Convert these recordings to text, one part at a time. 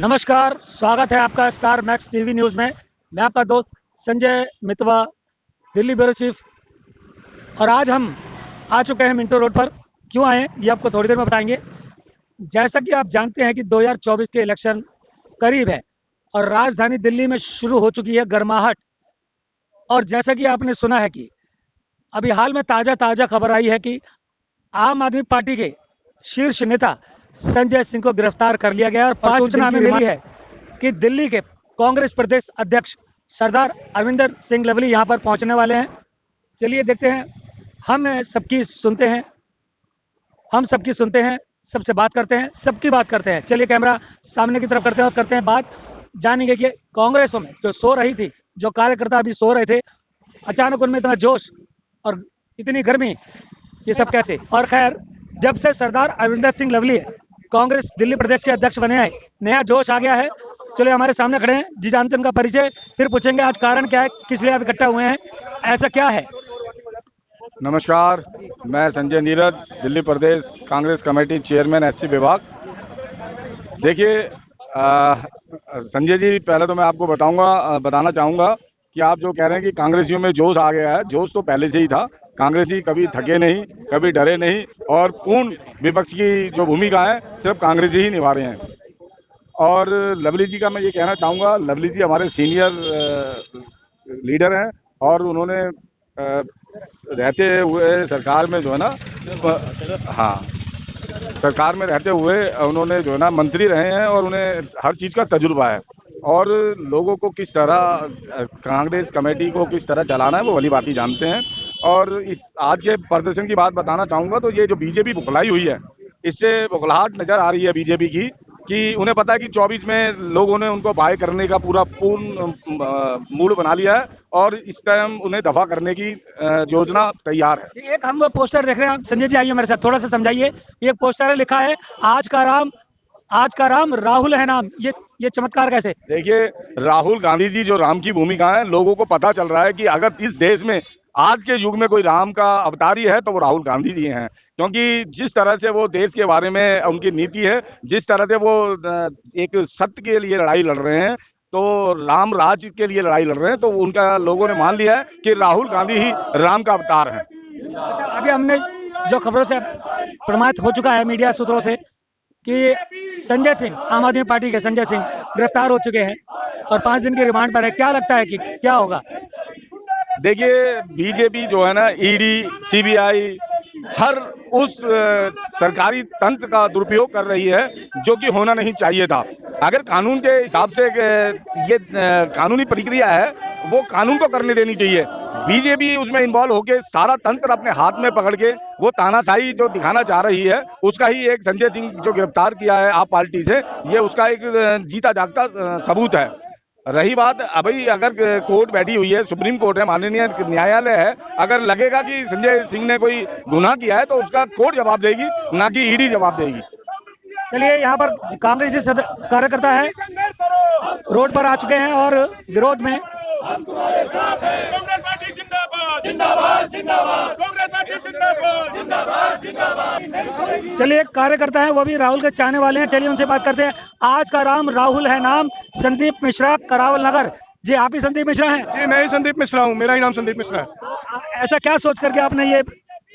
नमस्कार, स्वागत है आपका स्टार मैक्स टीवी न्यूज़ में। मैं आपका दोस्त संजय मितवा, दिल्ली ब्यूरो चीफ। और आज हम आ चुके हैं मिंटो रोड पर। क्यों आए ये आपको थोड़ी देर में बताएंगे। जैसा कि आप जानते हैं कि 2024 के इलेक्शन करीब है और राजधानी दिल्ली में शुरू हो चुकी है गर्माहट। और जैसा कि आपने सुना है कि अभी हाल में ताज़ा खबर आई है कि आम आदमी पार्टी के शीर्ष नेता संजय सिंह को गिरफ्तार कर लिया गया है और 5 सूचना हमें मिली है कि दिल्ली के कांग्रेस प्रदेश अध्यक्ष सरदार अरविंदर सिंह लवली यहां पर पहुंचने वाले हैं। चलिए देखते हैं, हम सबकी सुनते हैं, सबसे बात करते हैं, सबकी बात करते हैं। चलिए कैमरा सामने की तरफ करते हैं और करते हैं बात, जानेंगे कि कांग्रेसों में जो सो रही थी, जो कार्यकर्ता अभी सो रहे थे, अचानक उनमें इतना जोश और इतनी गर्मी, ये सब कैसे। और खैर, जब से सरदार अरविंदर सिंह लवली कांग्रेस दिल्ली प्रदेश के अध्यक्ष बने हैं, नया जोश आ गया है। चलिए हमारे सामने खड़े हैं, जी जानते हैं उनका परिचय, फिर पूछेंगे आज कारण क्या है, किस लिए आप इकट्ठा हुए हैं, ऐसा क्या है। नमस्कार, मैं संजय नीरज, दिल्ली प्रदेश कांग्रेस कमेटी चेयरमैन एससी विभाग। देखिए संजय जी, पहले तो मैं आपको बताना चाहूँगा कि आप जो कह रहे हैं कि कांग्रेसियों में जोश आ गया है, जोश तो पहले से ही था। कांग्रेसी कभी थके नहीं, कभी डरे नहीं और पूर्ण विपक्ष की जो भूमिका है सिर्फ कांग्रेसी ही निभा रहे हैं। और लवली जी का मैं ये कहना चाहूँगा, लवली जी हमारे सीनियर लीडर हैं और उन्होंने रहते हुए सरकार में जो है ना, हाँ, सरकार में रहते हुए उन्होंने जो है ना मंत्री रहे हैं और उन्हें हर चीज़ का तजुर्बा है। और लोगों को किस तरह कांग्रेस कमेटी को किस तरह चलाना है वो भली बात ही जानते हैं। और इस आज के प्रदर्शन की बात बताना चाहूँगा तो ये जो बीजेपी बुखलाई हुई है, इससे बुखलाहट नज़र आ रही है बीजेपी की, कि उन्हें पता है कि 24 में लोगों ने उनको बाय करने का पूर्ण मूड बना लिया है और इस टाइम उन्हें दफा करने की योजना तैयार है। एक हम पोस्टर देख रहे हैं, संजय जी आइए मेरे साथ, थोड़ा सा समझाइए। एक पोस्टर है, लिखा है आज का राम राहुल है नाम, ये चमत्कार कैसे। देखिए, राहुल गांधी जी जो राम की भूमिका है, लोगों को पता चल रहा है कि अगर इस देश में आज के युग में कोई राम का अवतारी है तो वो राहुल गांधी जी हैं। क्योंकि जिस तरह से वो देश के बारे में उनकी नीति है, जिस तरह से वो एक सत्य के लिए लड़ाई लड़ रहे हैं, तो राम राज्य के लिए लड़ाई लड़ रहे हैं, तो उनका लोगों ने मान लिया है कि राहुल गांधी ही राम का अवतार है। अच्छा, अभी हमने जो खबरों से प्रमाणित हो चुका है मीडिया सूत्रों से कि संजय सिंह, आम आदमी पार्टी के संजय सिंह गिरफ्तार हो चुके हैं और 5 दिन के रिमांड पर है। क्या लगता है कि क्या होगा। देखिए, बीजेपी जो है ना, ईडी, सीबीआई, हर उस सरकारी तंत्र का दुरुपयोग कर रही है जो कि होना नहीं चाहिए था। अगर कानून के हिसाब से ये कानूनी प्रक्रिया है, वो कानून को करने देनी चाहिए। बीजेपी उसमें इन्वॉल्व होके सारा तंत्र अपने हाथ में पकड़ के वो तानाशाही जो दिखाना चाह रही है, उसका ही एक संजय सिंह जो गिरफ्तार किया है आप पार्टी से, ये उसका एक जीता जागता सबूत है। रही बात, अभी अगर कोर्ट बैठी हुई है, सुप्रीम कोर्ट है, माननीय न्यायालय है, अगर लगेगा कि संजय सिंह ने कोई गुनाह किया है तो उसका कोर्ट जवाब देगी, ना कि ईडी जवाब देगी। चलिए, यहाँ पर कांग्रेसी कार्यकर्ता है, रोड पर आ चुके हैं और विरोध में चलिए, कार्यकर्ता है, वो भी राहुल के चाहने वाले हैं। चलिए उनसे बात करते हैं। आज का राम राहुल है नाम, संदीप मिश्रा, करावल नगर। जी आप ही संदीप मिश्रा हैं। जी मैं ही संदीप मिश्रा हूँ, मेरा ही नाम संदीप मिश्रा है। ऐसा क्या सोच करके आपने ये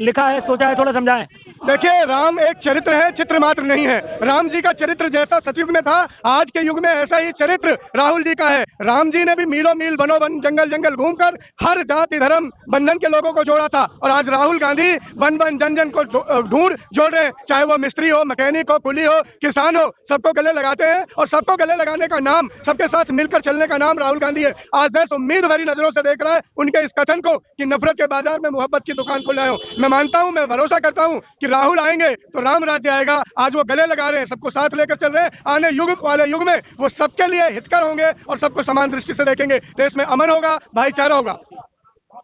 लिखा है, सोचा है, थोड़ा समझाएं। देखिए, राम एक चरित्र है, चित्र मात्र नहीं है। राम जी का चरित्र जैसा सतयुग में था, आज के युग में ऐसा ही चरित्र राहुल जी का है। राम जी ने भी मीलों मील बनो वन जंगल जंगल घूमकर हर जाति धर्म बंधन के लोगों को जोड़ा था। और आज राहुल गांधी वन वन जन जन को ढूंढ जोड़ रहे हैं, चाहे वो मिस्त्री हो, मैकेनिक हो, कुली हो, किसान हो, सबको गले लगाते हैं। और सबको गले लगाने का नाम, सबके साथ मिलकर चलने का नाम राहुल गांधी है। आज देश उम्मीद भरी नजरों से देख रहा है उनके इस कथन को कि नफरत के बाजार में मोहब्बत की दुकान खुल रहे हो। मैं मानता हूं, मैं भरोसा करता हूं कि राहुल आएंगे तो राम राज्य आएगा। आज वो गले लगा रहे हैं, सबको साथ लेकर चल रहे हैं। आने वाले युग में वो सबके लिए हितकर होंगे और सबको समान दृष्टि से देखेंगे। देश में अमन होगा, भाईचारा होगा।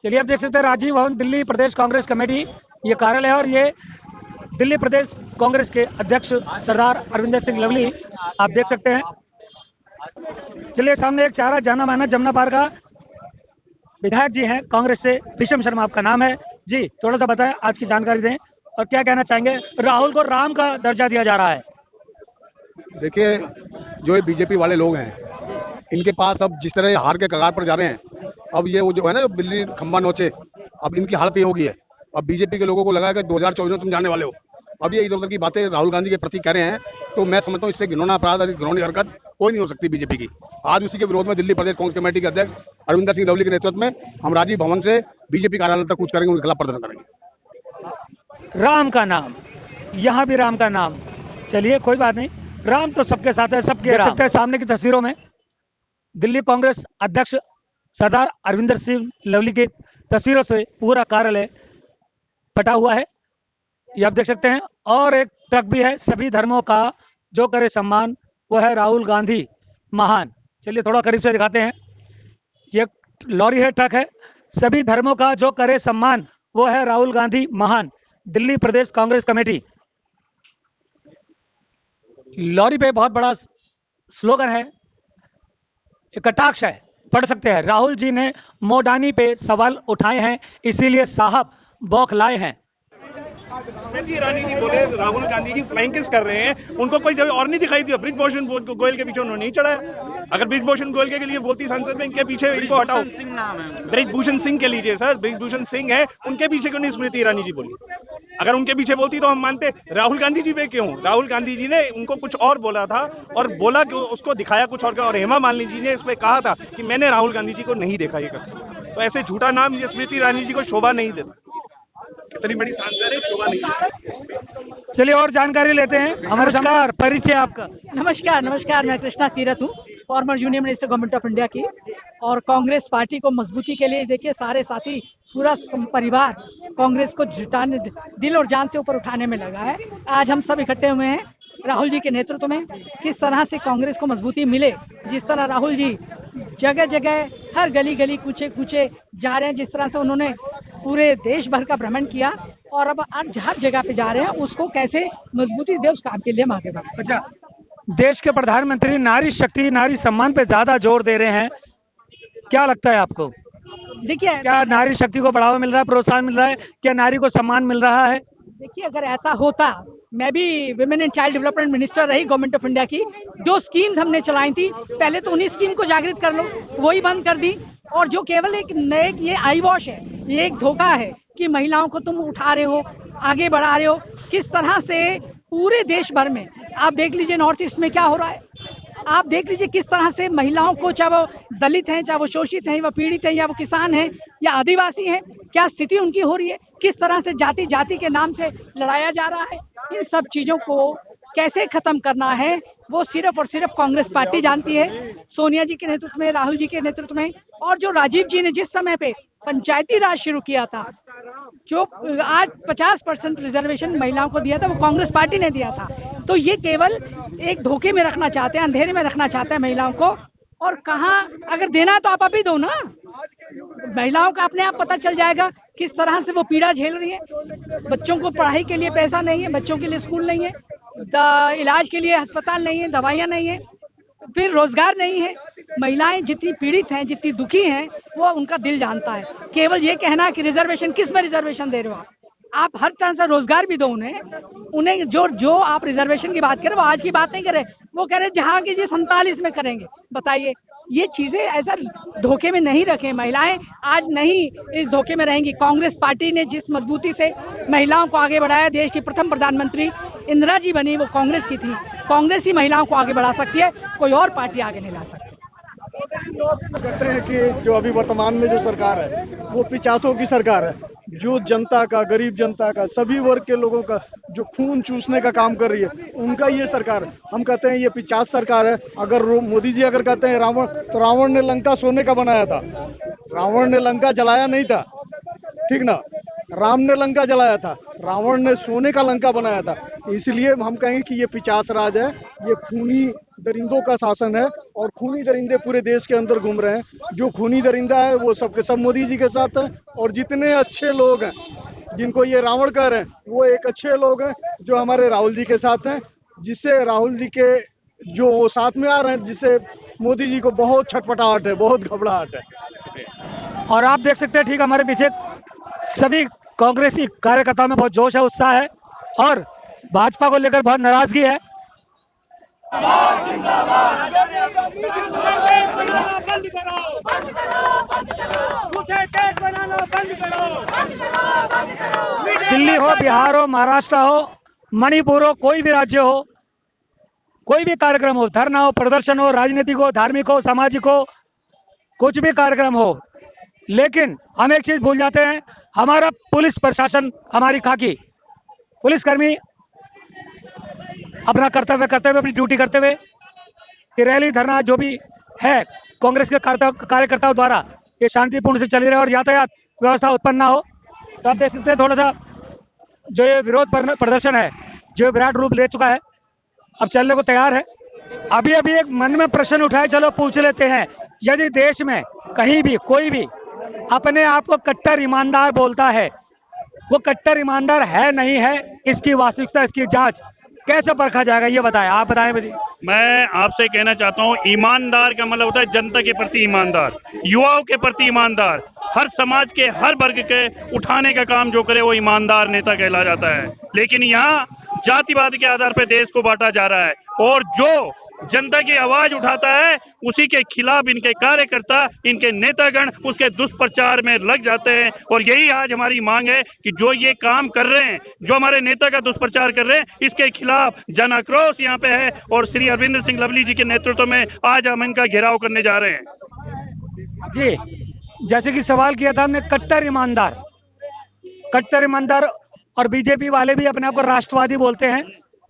चलिए, आप देख सकते हैं राजीव भवन, दिल्ली प्रदेश कांग्रेस कमेटी ये कार्यालय है और ये दिल्ली प्रदेश कांग्रेस के अध्यक्ष सरदार अरविंदर सिंह लवली आप देख सकते हैं। चलिए, सामने एक चारा जाना माना जमुना पार का विधायक जी हैं कांग्रेस से, विषम शर्मा आपका नाम है जी। थोड़ा सा बताएं, आज की जानकारी दें और क्या कहना चाहेंगे। राहुल को राम का दर्जा दिया जा रहा है। देखिए, जो ये बीजेपी वाले लोग हैं, इनके पास अब जिस तरह हार के कगार पर जा रहे हैं, अब ये वो जो है ना, बिल्ली खंबा नोचे, अब इनकी हालत ये होगी है। अब बीजेपी के लोगों को लगा कि 2024 में तुम जाने वाले हो। अब ये इधर उधर की बातें राहुल गांधी के प्रति कह रहे हैं, तो मैं समझता हूँ इससे घिनौना अपराध और घिनौनी हरकत कोई नहीं हो सकती बीजेपी की। आज उसी के विरोध में दिल्ली प्रदेश कांग्रेस कमेटी के अध्यक्ष अरविंदर सिंह लवली के नेतृत्व में हम राजीव भवन से बीजेपी कार्यालय तक कूच करेंगे, उनके खिलाफ प्रदर्शन करेंगे। राम का नाम, यहाँ भी राम का नाम। चलिए कोई बात नहीं, राम तो सबके साथ है, सबके देख सकते हैं सामने की तस्वीरों में दिल्ली कांग्रेस अध्यक्ष सरदार अरविंदर सिंह लवली की तस्वीरों से पूरा कार्यालय पटा हुआ है, ये आप देख सकते हैं। और एक ट्रक भी है, सभी धर्मों का जो करे सम्मान वो है राहुल गांधी महान। चलिए थोड़ा करीब से दिखाते हैं, ये लॉरी है, ट्रक है, सभी धर्मों का जो करे सम्मान वो है राहुल गांधी महान, दिल्ली प्रदेश कांग्रेस कमेटी। लॉरी पे बहुत बड़ा स्लोगन है, एक कटाक्ष है, पढ़ सकते हैं। राहुल जी ने मोडानी पे सवाल उठाए हैं, इसीलिए साहब बौखलाए हैं। स्मृति ईरानी जी बोले राहुल गांधी जी फ्लाइंग किस कर रहे हैं, उनको कोई जगह और नहीं दिखाई दिया। ब्रिजभूषण गोयल के पीछे उन्होंने नहीं चढ़ाया। अगर ब्रिजभूषण गोयल के लिए बोलती संसद में, इनके पीछे इनको हटाओ। ब्रिजभूषण सिंह के लीजिए सर, ब्रिजभूषण सिंह है, उनके पीछे क्यों नहीं स्मृति ईरानी जी बोली? अगर उनके पीछे बोलती तो हम मानते। राहुल गांधी जी पे क्यों? राहुल गांधी जी ने उनको कुछ और बोला था और बोला कि उसको दिखाया कुछ और हेमा मालिनी जी ने इस पे कहा था कि मैंने राहुल गांधी जी को नहीं देखा ये करते। तो ऐसे झूठा नाम ये स्मृति ईरानी जी को शोभा नहीं देता। इतनी बड़ी सांसद है, शोभा नहीं। चलिए और जानकारी लेते हैं। नमस्कार, परिचय आपका? नमस्कार, मैं कृष्णा तीरथ हूँ, former union minister government of India की। और कांग्रेस पार्टी को मजबूती के लिए देखिए सारे साथी, पूरा परिवार कांग्रेस को जुटाने, दिल और जान से ऊपर उठाने में लगा है। आज हम सब इकट्ठे हुए हैं राहुल जी के नेतृत्व में। किस तरह से कांग्रेस को मजबूती मिले, जिस तरह राहुल जी जगह जगह हर गली गली कूचे कूचे जा रहे हैं, जिस तरह से उन्होंने पूरे देश भर का भ्रमण किया और अब हर जगह पे जा रहे हैं, उसको कैसे मजबूती दे उस काम के लिए हम आगे बढ़े। अच्छा, देश के प्रधानमंत्री नारी शक्ति, नारी सम्मान पे ज्यादा जोर दे रहे हैं, क्या लगता है आपको? देखिए, क्या नारी शक्ति को बढ़ावा मिल रहा है, प्रोत्साहन मिल रहा है, क्या नारी को सम्मान मिल रहा है? देखिए, अगर ऐसा होता, मैं भी women and child development minister रही गवर्नमेंट ऑफ इंडिया की। जो स्कीम्स हमने चलाई थी, पहले तो उन्हीं स्कीम को जागृत कर लो, वही बंद कर दी। और जो केवल एक नए ये आई वॉश है, ये एक धोखा है कि महिलाओं को तुम उठा रहे हो, आगे बढ़ा रहे हो। किस तरह से पूरे देश भर में आप देख लीजिए, नॉर्थ ईस्ट में क्या हो रहा है, आप देख लीजिए किस तरह से महिलाओं को, चाहे वो दलित हैं, चाहे वो शोषित हैं, वो पीड़ित हैं, या वो किसान हैं या आदिवासी हैं, क्या स्थिति उनकी हो रही है, किस तरह से जाति जाति के नाम से लड़ाया जा रहा है। इन सब चीजों को कैसे खत्म करना है वो सिर्फ और सिर्फ कांग्रेस पार्टी जानती है, सोनिया जी के नेतृत्व में, राहुल जी के नेतृत्व में। और जो राजीव जी ने जिस समय पे पंचायती राज शुरू किया था, जो आज 50% रिजर्वेशन महिलाओं को दिया था, वो कांग्रेस पार्टी ने दिया था। तो ये केवल एक धोखे में रखना चाहते हैं, अंधेरे में रखना चाहते हैं महिलाओं को। और कहाँ अगर देना है तो आप अभी दो ना, महिलाओं का अपने आप पता चल जाएगा किस तरह से वो पीड़ा झेल रही है। बच्चों को पढ़ाई के लिए पैसा नहीं है, बच्चों के लिए स्कूल नहीं है, इलाज के लिए अस्पताल नहीं है, दवाइयाँ नहीं है, फिर रोजगार नहीं है। महिलाएं जितनी पीड़ित हैं, जितनी दुखी हैं, वो उनका दिल जानता है। केवल ये कहना कि रिजर्वेशन, किस में रिजर्वेशन दे रहे हो आप हर तरह से रोजगार भी दो उन्हें जो आप रिजर्वेशन की बात करें, वो आज की बात नहीं कर रहे, वो कह रहे जहाँ की 47 में करेंगे। बताइए, ये चीजें ऐसा धोखे में नहीं रखें। महिलाएं आज नहीं इस धोखे में रहेंगी। कांग्रेस पार्टी ने जिस मजबूती से महिलाओं को आगे बढ़ाया, देश की प्रथम प्रधानमंत्री इंदिरा जी बनी, वो कांग्रेस की थी। कांग्रेस ही महिलाओं को आगे बढ़ा सकती है, कोई और पार्टी आगे नहीं ला सकती। कहते हैं कि जो अभी वर्तमान में जो सरकार है वो 50 की सरकार है, जो जनता का, गरीब जनता का, सभी वर्ग के लोगों का जो खून चूसने का काम कर रही है, उनका ये सरकार है। हम कहते हैं ये 50 सरकार है। अगर मोदी जी अगर कहते हैं रावण, तो रावण ने लंका सोने का बनाया था, रावण ने लंका जलाया नहीं था, ठीक ना। राम ने लंका जलाया था, रावण ने सोने का लंका बनाया था। इसलिए हम कहेंगे कि ये 50 राज है, ये खूनी दरिंदों का शासन है और खूनी दरिंदे पूरे देश के अंदर घूम रहे हैं। जो खूनी दरिंदा है वो सबके सब मोदी जी के साथ है, और जितने अच्छे लोग हैं जिनको ये रावण कह रहे हैं, वो एक अच्छे लोग हैं जो हमारे राहुल जी के साथ हैं, जिससे राहुल जी के जो वो साथ में आ रहे हैं, जिससे मोदी जी को बहुत छटपटाहट है, बहुत घबराहट है। और आप देख सकते हैं ठीक हमारे पीछे सभी कांग्रेसी कार्यकर्ताओं में बहुत जोश है, उत्साह है, और भाजपा को लेकर बहुत नाराजगी है। बंद करो, झूठे केस बनाना बंद करो। दिल्ली हो, बिहार हो, महाराष्ट्र हो, मणिपुर हो, कोई भी राज्य हो, कोई भी कार्यक्रम हो, धरना हो, प्रदर्शन हो, राजनीतिक हो, धार्मिक हो, सामाजिक हो, कुछ भी कार्यक्रम हो, लेकिन हम एक चीज भूल जाते हैं, हमारा पुलिस प्रशासन, हमारी खाकी पुलिसकर्मी अपना कर्तव्य करते हुए, अपनी ड्यूटी करते हुए, ये रैली धरना जो भी है कांग्रेस के कार्यकर्ताओं द्वारा ये शांतिपूर्ण से चली रहे और यातायात व्यवस्था उत्पन्न ना हो। तो आप देख सकते हैं थोड़ा सा जो ये विरोध प्रदर्शन है जो विराट रूप ले चुका है, अब चलने को तैयार है। अभी अभी एक मन में प्रश्न उठाए, चलो पूछ लेते हैं, यदि देश में कहीं भी कोई भी अपने आप को कट्टर ईमानदार बोलता है, वो कट्टर ईमानदार है नहीं है, इसकी वास्तविकता, इसकी जांच कैसे परखा जाएगा, ये बताएं, आप बताएं मुझे। मैं आपसे कहना चाहता हूँ, ईमानदार का मतलब होता है जनता के प्रति ईमानदार, युवाओं के प्रति ईमानदार, हर समाज के हर वर्ग के उठाने का काम जो करे वो ईमानदार नेता कहला जाता है। लेकिन यहाँ जातिवाद के आधार पर देश को बांटा जा रहा है और जो जनता की आवाज उठाता है उसी के खिलाफ इनके कार्यकर्ता, इनके नेतागण उसके दुष्प्रचार में लग जाते हैं। और यही आज हमारी मांग है कि जो ये काम कर रहे हैं, जो हमारे नेता का दुष्प्रचार कर रहे हैं, इसके खिलाफ जन आक्रोश यहाँ पे है और श्री अरविंद सिंह लवली जी के नेतृत्व में आज हम इनका घेराव करने जा रहे हैं। जी, जैसे कि सवाल किया था हमने, कट्टर ईमानदार और बीजेपी वाले भी अपने आप को राष्ट्रवादी बोलते हैं,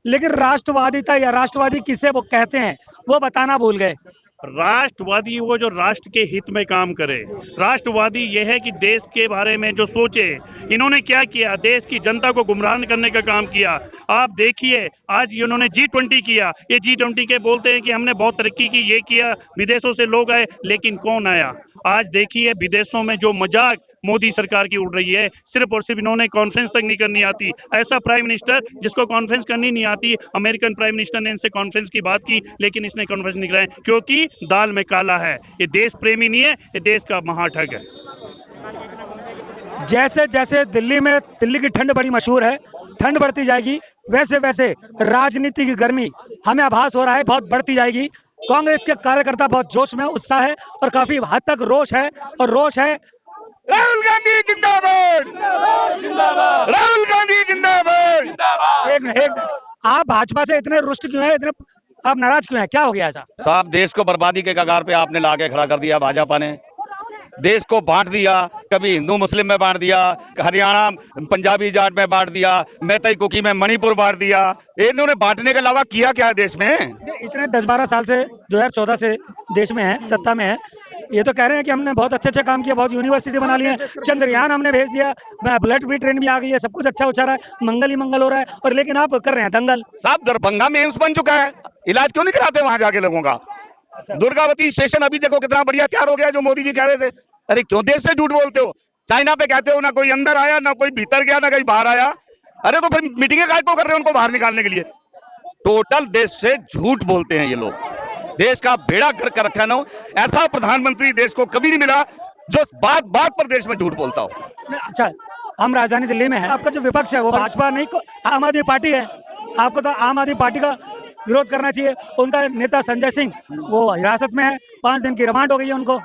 लेकिन राष्ट्रवादिता या राष्ट्रवादी किसे वो कहते हैं वो बताना भूल गए। राष्ट्रवादी वो जो राष्ट्र के हित में काम करे, राष्ट्रवादी ये है कि देश के बारे में जो सोचे। इन्होंने क्या किया, देश की जनता को गुमराह करने का काम किया। आप देखिए आज इन्होंने G20 किया, ये G20 के बोलते हैं कि हमने बहुत तरक्की की, ये किया, विदेशों से लोग आए, लेकिन कौन आया? आज देखिए विदेशों में जो मजाक मोदी सरकार की उड़ रही है, सिर्फ और सिर्फ इन्होंने कॉन्फ्रेंस तक नहीं करनी आती। ऐसा प्राइम मिनिस्टर जिसको कॉन्फ्रेंस करनी नहीं आती, अमेरिकन प्राइम मिनिस्टर ने इनसे कॉन्फ्रेंस की बात की लेकिन इसने कॉन्फ्रेंस नहीं कराया, क्योंकि दाल में काला है। ये देश प्रेमी नहीं है, ये देश का महाठग है। जैसे जैसे दिल्ली की ठंड बड़ी मशहूर है, ठंड बढ़ती जाएगी, वैसे वैसे राजनीति की गर्मी हमें आभास हो रहा है बहुत बढ़ती जाएगी। कांग्रेस के कार्यकर्ता बहुत जोश में, उत्साह है और काफी हद तक रोष है, और रोष है राहुल गांधी जिंदाबाद, राहुल गांधी जिंदाबाद। एक आप भाजपा से इतने रुष्ट क्यों हैं, इतने आप नाराज क्यों हैं, क्या हो गया ऐसा? साहब, देश को बर्बादी के कगार पे आपने लाके खड़ा कर दिया। भाजपा ने देश को बांट दिया, कभी हिंदू मुस्लिम में बांट दिया, हरियाणा पंजाबी जाट में बांट दिया, मैतई कुकी में मणिपुर बांट दिया। इन्होंने बांटने के अलावा किया क्या है देश में? इतने 10-12 साल से 2014 से देश में है, सत्ता में है, ये तो कह रहे हैं कि हमने बहुत अच्छे काम किया, बहुत यूनिवर्सिटी बना ली है, चंद्रयान हमने भेज दिया, बुलेट भी ट्रेन भी आ गई है, सब कुछ अच्छा हो रहा है, मंगल ही मंगल हो रहा है, और लेकिन आप कर रहे हैं दंगल। साहब, दरभंगा में एम्स बन चुका है, इलाज क्यों नहीं कराते वहां जाके लोगों का? दुर्गावती स्टेशन अभी देखो कितना बढ़िया तैयार हो गया, जो मोदी जी कह रहे थे। अरे क्यों देश से झूठ बोलते हो? चाइना पे कहते हो ना कोई अंदर आया, ना कोई भीतर गया, ना कहीं बाहर आया। अरे तो फिर मीटिंगें काय को कर रहे हैं उनको बाहर निकालने के लिए? टोटल देश से झूठ बोलते हैं ये लोग, देश का बेड़ा कर कर रखा ना। ऐसा प्रधानमंत्री देश को कभी नहीं मिला जो बात बात पर देश में झूठ बोलता हो। अच्छा, हम राजधानी दिल्ली में हैं, आपका जो विपक्ष है वो भाजपा नहीं, आम आदमी पार्टी है, आपको तो आम आदमी पार्टी का विरोध करना चाहिए। उनका नेता संजय सिंह वो हिरासत में है, 5 दिन की रिमांड हो गई है उनको।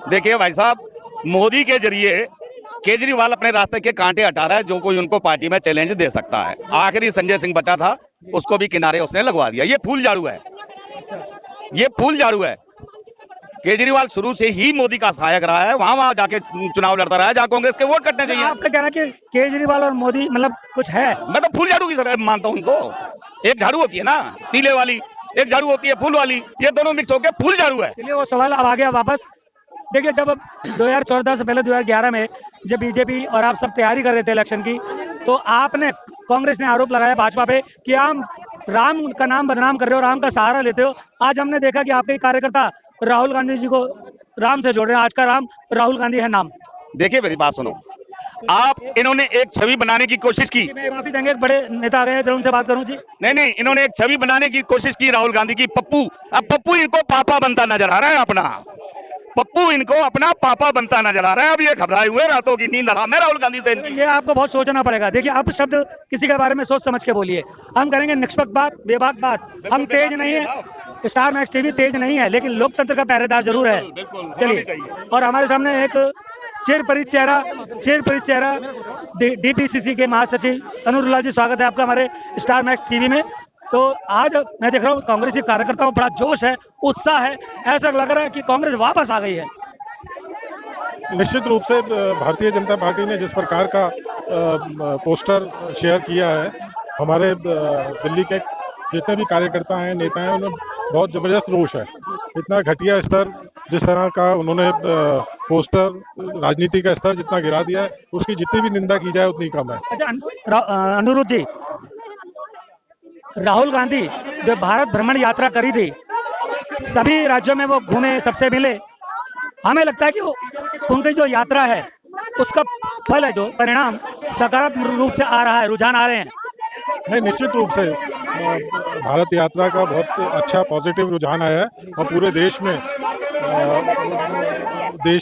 देखिए भाई साहब, मोदी के जरिए केजरीवाल अपने रास्ते के कांटे हटा रहा है, जो कोई उनको पार्टी में चैलेंज दे सकता है। आखिरी संजय सिंह बचा था, उसको भी किनारे उसने लगवा दिया। ये फूल झाड़ू है, ये फूल झाड़ू है। केजरीवाल शुरू से ही मोदी का सहायक रहा है, वहां जाके चुनाव लड़ता रहा है जहां कांग्रेस के वोट कटने चाहिए। आपका कहना कि केजरीवाल और मोदी मतलब कुछ है? मैं तो फूल झाड़ू की तरह मानता हूं उनको। एक झाड़ू होती है ना तीले वाली, एक झाड़ू होती है फूल वाली, ये दोनों मिक्स होकर फूल झाड़ू है। चलिए वो सवाल अब आ गया वापस। देखिए, जब 2014 से पहले 2011 में जब बीजेपी और आप सब तैयारी कर रहे थे इलेक्शन की, तो आपने, कांग्रेस ने आरोप लगाया भाजपा पे कि आप राम का नाम बदनाम कर रहे हो, राम का सहारा लेते हो। आज हमने देखा कि आपके कार्यकर्ता राहुल गांधी जी को राम से जोड़ रहे हैं, आज का राम राहुल गांधी है नाम। देखिए मेरी बात सुनो, आप इन्होंने एक छवि बनाने की कोशिश की। मैं माफी देंगे, एक बड़े नेता आ गए हैं, जरा उनसे बात करूं जी। नहीं, इन्होंने एक छवि बनाने की कोशिश की राहुल गांधी की, पप्पू। अब पप्पू इनको पापा बनता नजर आ रहा है अपना। पप्पू इनको अपना पापा बनता नजर आ रहा है। अब ये घबराए हुए, रातों की नींद हराम है राहुल गांधी से इनकी। ये आपको बहुत सोचना पड़ेगा। देखिए, आप शब्द किसी के बारे में सोच समझ के बोलिए। हम करेंगे निष्पक्ष बात, बेबाक बात। हम तेज नहीं है, स्टार मैक्स टीवी तेज नहीं है, लेकिन लोकतंत्र का पहरेदार जरूर है। चलिए, और हमारे सामने एक चिरपरिचित चेहरा डीपीसीसी के महासचिव अनुरुल्लाह जी, स्वागत है आपका हमारे स्टार मैक्स टीवी में। तो आज मैं देख रहा हूँ कांग्रेसी कार्यकर्ताओं में बड़ा जोश है, उत्साह है, ऐसा लग रहा है कि कांग्रेस वापस आ गई है। निश्चित रूप से भारतीय जनता पार्टी ने जिस प्रकार का पोस्टर शेयर किया है, हमारे दिल्ली के जितने भी कार्यकर्ता हैं, नेता हैं, उनमें बहुत जबरदस्त रोष है। इतना घटिया स्तर, जिस तरह का उन्होंने पोस्टर, राजनीति का स्तर जितना गिरा दिया है, उसकी जितनी भी निंदा की जाए उतनी कम है। अच्छा अनुरुद्ध जी, राहुल गांधी जो भारत भ्रमण यात्रा करी थी, सभी राज्यों में वो घूमे, सबसे मिले, हमें लगता है कि उनकी जो यात्रा है उसका फल है, जो परिणाम सकारात्मक रूप से आ रहा है, रुझान आ रहे हैं। नहीं, निश्चित रूप से भारत यात्रा का बहुत अच्छा पॉजिटिव रुझान आया है और पूरे देश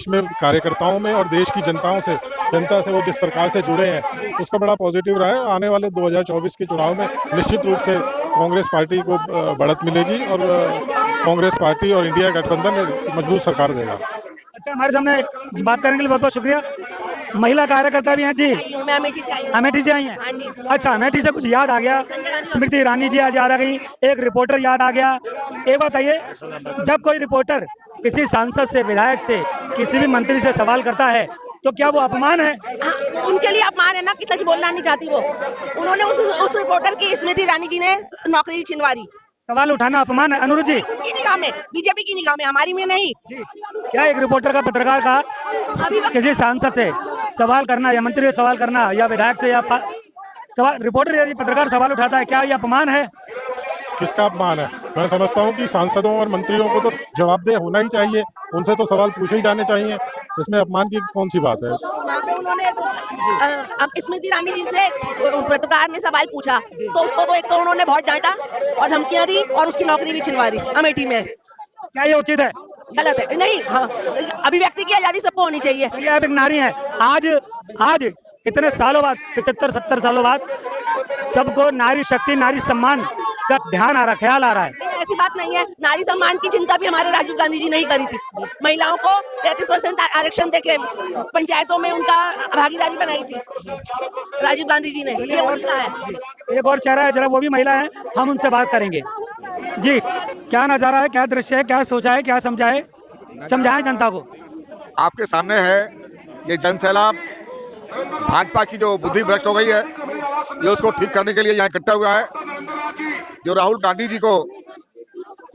में कार्यकर्ताओं में और देश की जनता से वो जिस प्रकार से जुड़े हैं, उसका बड़ा पॉजिटिव रहा है। आने वाले 2024 के चुनाव में निश्चित रूप से कांग्रेस पार्टी को बढ़त मिलेगी और कांग्रेस पार्टी और इंडिया गठबंधन मजबूत सरकार देगा। अच्छा, हमारे सामने बात करने के लिए बहुत बहुत शुक्रिया। महिला कार्यकर्ता भी हैं जी, अमेठी से आई हैं। अच्छा, अमेठी से कुछ याद आ गया, स्मृति ईरानी जी आज याद आ गई, एक रिपोर्टर याद आ गया। एक बताइए, जब कोई रिपोर्टर किसी सांसद से, विधायक से, किसी भी मंत्री से सवाल करता है तो क्या वो अपमान है? उनके लिए अपमान है ना कि सच बोलना नहीं चाहती वो। उन्होंने उस रिपोर्टर की, स्मृति ईरानी जी ने नौकरी छिनवा दी। सवाल उठाना अपमान है अनुरुद्ध जी? उनकी निगाह में, बीजेपी की निगाह में, हमारी में नहीं जी। क्या एक रिपोर्टर का, पत्रकार का किसी सांसद से सवाल करना, या मंत्री से सवाल करना, या विधायक से, या सवाल, रिपोर्टर यदि पत्रकार सवाल उठाता है, क्या ये अपमान है? किसका अपमान है? मैं समझता हूं कि सांसदों और मंत्रियों को तो जवाबदेह होना ही चाहिए, उनसे तो सवाल पूछे ही जाने चाहिए। इसमें अपमान की कौन सी बात है? उन्होंने स्मृति ईरानी जी से पत्रकार ने सवाल पूछा तो उसको तो एक तो उन्होंने बहुत डांटा और धमकियां दी और उसकी नौकरी भी छिनवा दी अमेठी में। क्या ये उचित है? गलत है। नहीं, हाँ, अभिव्यक्ति की आजादी सबको होनी चाहिए। आप एक नारी हैं, आज इतने सालों बाद, 75-70 सालों बाद सबको नारी शक्ति, नारी सम्मान का ध्यान आ रहा, ख्याल आ रहा है। ऐसी बात नहीं है, नारी सम्मान की चिंता भी हमारे राजीव गांधी जी नहीं करी थी। महिलाओं को 33% आरक्षण देके पंचायतों में उनका भागीदारी बनाई थी राजीव गांधी जी ने। ये उनका है। एक और चेहरा है, जरा वो भी महिला है, हम उनसे बात करेंगे। जी, क्या नजारा है, क्या दृश्य है, क्या सोचा है, क्या समझाए जनता को? आपके सामने है ये जनसैलाब, भाजपा की जो बुद्धि भ्रष्ट हो गई है, ये उसको ठीक करने के लिए यहाँ इकट्ठा हुआ है। जो राहुल गांधी जी को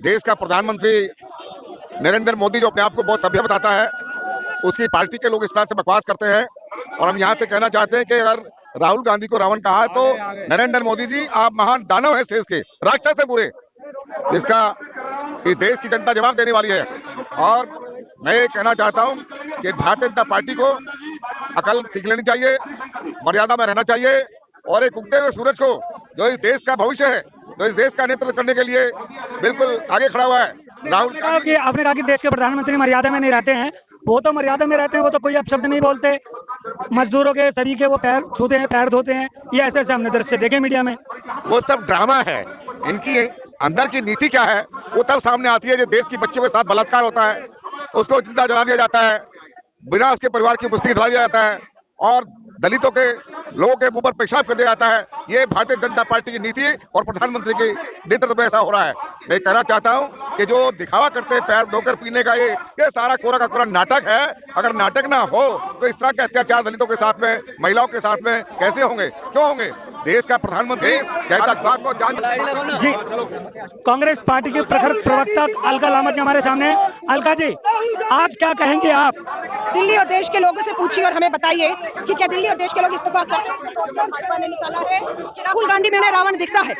देश का प्रधानमंत्री नरेंद्र मोदी, जो अपने आप को बहुत सभ्य बताता है, उसकी पार्टी के लोग इस तरह से बकवास करते हैं। और हम यहाँ से कहना चाहते हैं कि अगर राहुल गांधी को रावण कहा है तो नरेंद्र मोदी जी आप महान दानव है, शेष के राक्षस है पूरे, जिसका इस देश की जनता जवाब देने वाली है। और मैं ये कहना चाहता हूँ कि भारतीय जनता पार्टी को अकल सीख लेनी चाहिए, मर्यादा में रहना चाहिए और एक उगते हुए सूरज को, जो इस देश का भविष्य है, जो इस देश का नेतृत्व करने के लिए बिल्कुल आगे खड़ा हुआ है, राहुल गांधी। आपने कहा कि देश के प्रधानमंत्री मर्यादा में नहीं रहते हैं, वो तो मर्यादा में रहते हैं, वो तो कोई अपशब्द नहीं बोलते, मजदूरों के, सभी के वो पैर छूते हैं, पैर धोते हैं, ये ऐसे ऐसे हमने दृश्य देखे मीडिया में। वो सब ड्रामा है, इनकी अंदर की नीति क्या है वो तब सामने आती है जब देश की बच्चों के साथ बलात्कार होता है, उसको जिंदा जला दिया जाता है, बिना उसके परिवार की उपस्थिति जला दिया जाता है और दलितों के लोगों के ऊपर पेशाब कर दिया जाता है। ये भारतीय जनता पार्टी की नीति और प्रधानमंत्री की नेतृत्व में ऐसा हो रहा है। मैं कहना चाहता हूं कि जो दिखावा करते हैं पैर धोकर पीने का, ये सारा कोरा का कोरा नाटक है। अगर नाटक ना हो तो इस तरह के अत्याचार दलितों के साथ में, महिलाओं के साथ में कैसे होंगे, क्यों होंगे? देश का प्रधानमंत्री को जान। जी, कांग्रेस पार्टी के प्रखर प्रवक्ता अलका लामत जी हमारे सामने। अलका जी, आज क्या कहेंगे आप? दिल्ली और देश के लोगों से पूछिए और हमें बताइए कि क्या दिल्ली और देश के लोग इस्तीफा करते हैं? भाजपा ने निकाला है कि राहुल गांधी में रावण दिखता है,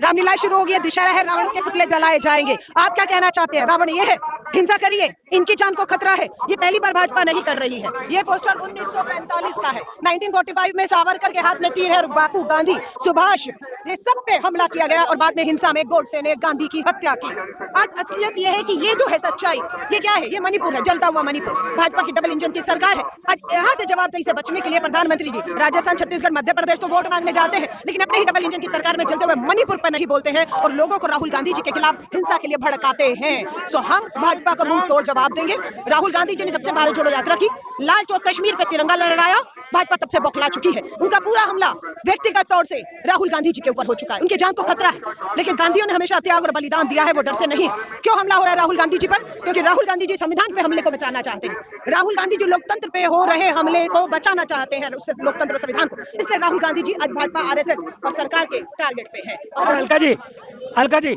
रामलीला शुरू हो गई है, दशहरा है, रावण के पुतले जलाए जाएंगे। आप क्या कहना चाहते हैं? रावण ये है? हिंसा करिए, इनकी जान को खतरा है। ये पहली बार भाजपा नहीं कर रही है। ये पोस्टर 1945 का है। 1945 में सावरकर के हाथ में तीर है और बापू, गांधी, सुभाष, ये सब पे हमला किया गया और बाद में हिंसा में गोडसे ने गांधी की हत्या की। आज असलियत ये है कि ये जो है सच्चाई, ये क्या है? ये मणिपुर है, जलता हुआ मणिपुर। भाजपा की डबल इंजन की सरकार है। आज यहाँ से जवाबदेही से बचने के लिए प्रधानमंत्री जी राजस्थान, छत्तीसगढ़, मध्य प्रदेश तो वोट मांगने जाते हैं, लेकिन अपने ही डबल इंजन की सरकार में चलते हुए मणिपुर पर नहीं बोलते हैं और लोगों को राहुल गांधी जी के खिलाफ हिंसा के लिए भड़काते हैं। सो हम भाजपा को मुंह तोड़ जवाब देंगे। राहुल गांधी जी ने जब से भारत जोड़ो यात्रा की, लाल चौक कश्मीर पे तिरंगा लहराया, भाजपा तब से बौखला चुकी है। उनका पूरा हमला व्यक्तिगत तौर से राहुल गांधी जी के ऊपर हो चुका है। उनकी जान को खतरा है, लेकिन गांधीयों ने हमेशा त्याग और बलिदान दिया है, वो डरते नहीं। क्यों हमला हो रहा है राहुल गांधी जी पर? क्योंकि राहुल गांधी जी संविधान पे हमले को बचाना चाहते हैं। राहुल गांधी जी लोकतंत्र पे हो रहे हमले को बचाना चाहते हैं, उससे लोकतंत्र और संविधान को। इसलिए राहुल गांधी जी आज भाजपा, आरएसएस और सरकार के टारगेट पे है। और अलका जी,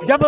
जब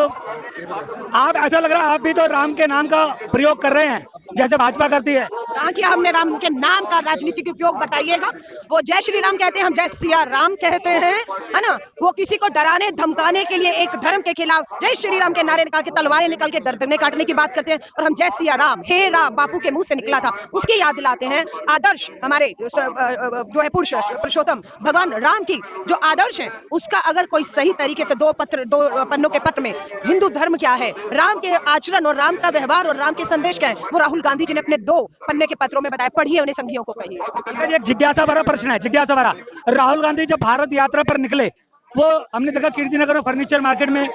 आप, ऐसा लग रहा है आप भी तो राम के नाम का प्रयोग कर रहे हैं जैसे भाजपा करती है। कहा कि हमने राम के नाम का राजनीतिक उपयोग बताइएगा। वो जय श्री राम कहते हैं, हम जय सिया राम कहते हैं, है ना। वो किसी को डराने धमकाने के लिए एक धर्म के खिलाफ जय श्री राम के नारे निकाल के, तलवारें निकाल के गर्दनें काटने की बात करते हैं, और हम जय सिया राम, हे राम, बापू के मुंह से निकला था, उसकी याद दिलाते हैं। आदर्श हमारे जो है पुरुषोत्तम भगवान राम की जो आदर्श है, उसका अगर कोई सही तरीके से दो पन्नों के पत्र में हिंदू धर्म क्या है, राम के आचरण और राम का व्यवहार और राम के संदेश क्या है, वो राहुल गांधी जी ने अपने 2 पन्ने के पत्रों में बताया। पढ़िए, उन्हें संघियों को कहिए। एक जिज्ञासा भरा प्रश्न है, जिज्ञासा भरा। राहुल गांधी जब भारत यात्रा पर निकले, वो हमने देखा कीर्तिनगर में फर्नीचर मार्केट में,